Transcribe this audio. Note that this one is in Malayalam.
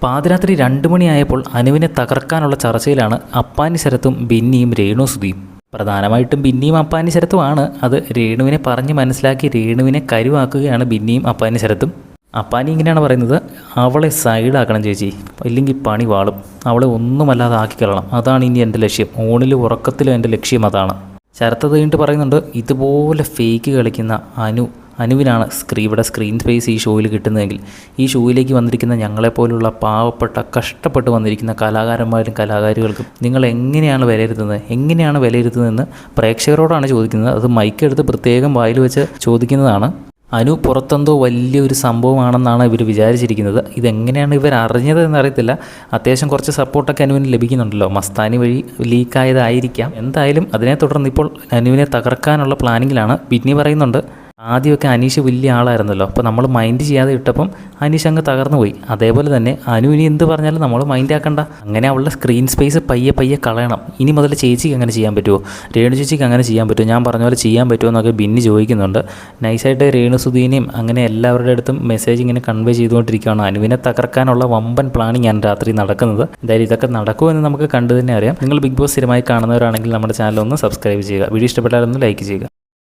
പാതിരാത്രി 2 മണിയായപ്പോൾ അനുവിനെ തകർക്കാനുള്ള ചർച്ചയിലാണ് അപ്പാനി ശരത്തും ബിന്നിയും രേണുസുതിയും. പ്രധാനമായിട്ടും ബിന്നിയും അപ്പാനി ശരത്തുമാണ്. അത് രേണുവിനെ പറഞ്ഞ് മനസ്സിലാക്കി രേണുവിനെ കരുവാക്കുകയാണ് ബിന്നിയും അപ്പാനി ശരത്തും. അപ്പാനി ഇങ്ങനെയാണ് പറയുന്നത്, അവളെ സൈഡാക്കണം ചേച്ചി, ഇല്ലെങ്കിൽ പണി വാളും, അവളെ ഒന്നുമല്ലാതെ ആക്കിക്കളണം, അതാണ് ഇനി എൻ്റെ ലക്ഷ്യം, ഊണിലും ഉറക്കത്തിലും എൻ്റെ ലക്ഷ്യം അതാണ്. ശരത്ത് കഴിഞ്ഞിട്ട് പറയുന്നുണ്ട്, ഇതുപോലെ ഫേക്ക് കളിക്കുന്ന അനുവിനാണ് ഇവിടെ സ്ക്രീൻ സ്പേസ് ഈ ഷോയിൽ കിട്ടുന്നതെങ്കിൽ ഈ ഷോയിലേക്ക് വന്നിരിക്കുന്ന ഞങ്ങളെപ്പോലുള്ള പാവപ്പെട്ട കഷ്ടപ്പെട്ട് വന്നിരിക്കുന്ന കലാകാരന്മാരും കലാകാരികൾക്കും നിങ്ങൾ എങ്ങനെയാണ് വിലയിരുത്തുന്നതെന്ന് പ്രേക്ഷകരോടാണ് ചോദിക്കുന്നത്. അത് മൈക്കെടുത്ത് പ്രത്യേകം വായിൽ വെച്ച് ചോദിക്കുന്നതാണ്. അനു പുറത്തെന്തോ വലിയൊരു സംഭവമാണെന്നാണ് ഇവർ വിചാരിച്ചിരിക്കുന്നത്. ഇതെങ്ങനെയാണ് ഇവർ അറിഞ്ഞത് എന്നറിയത്തില്ല. അത്യാവശ്യം കുറച്ച് സപ്പോർട്ടൊക്കെ അനുവിന് ലഭിക്കുന്നുണ്ടല്ലോ, മസ്താനി വഴി ലീക്കായതായിരിക്കാം. എന്തായാലും അതിനെ തുടർന്ന് ഇപ്പോൾ അനുവിനെ തകർക്കാനുള്ള പ്ലാനിങ്ങിലാണ്. ബിന്നി പറയുന്നുണ്ട്, ആദ്യമൊക്കെ അനീഷ് വലിയ ആളായിരുന്നല്ലോ, അപ്പോൾ നമ്മൾ മൈൻഡ് ചെയ്യാതെ ഇട്ടപ്പം അനീഷ് അങ്ങ് തകർന്നു പോയി. അതേപോലെ തന്നെ അനു ഇനി എന്ത് പറഞ്ഞാലും നമ്മൾ മൈൻഡ് ആക്കണ്ട. അങ്ങനെ അവളുടെ സ്ക്രീൻ സ്പേസ് പയ്യെ കളയണം. ഇനി മുതൽ ചേച്ചിക്ക് അങ്ങനെ ചെയ്യാൻ പറ്റുമോ, രേണു ചേച്ചിക്ക് അങ്ങനെ ചെയ്യാൻ പറ്റുമോ, ഞാൻ പറഞ്ഞ പോലെ ചെയ്യാൻ പറ്റുമോ എന്നൊക്കെ ബിന്നി ചോദിക്കുന്നുണ്ട്. നൈസായിട്ട് രേണുസുധീനെയും അങ്ങനെ എല്ലാവരുടെ അടുത്തും മെസ്സേജ് ഇങ്ങനെ കൺവേ ചെയ്തുകൊണ്ടിരിക്കുകയാണ്. അനുവിനെ തകർക്കാനുള്ള വമ്പൻ പ്ലാനിങ് ഞാൻ രാത്രി നടക്കുന്നത്. എന്തായാലും ഇതൊക്കെ നടക്കുമെന്ന് നമുക്ക് കണ്ടു തന്നെ അറിയാം. നിങ്ങൾ ബിഗ് ബോസ് സ്ഥിരമായി കാണുന്നവരാണെങ്കിൽ നമ്മുടെ ചാനൽ ഒന്ന് സബ്സ്ക്രൈബ് ചെയ്യുക. വീഡിയോ ഇഷ്ടപ്പെട്ടാലൊന്ന് ലൈക്ക് ചെയ്യുക.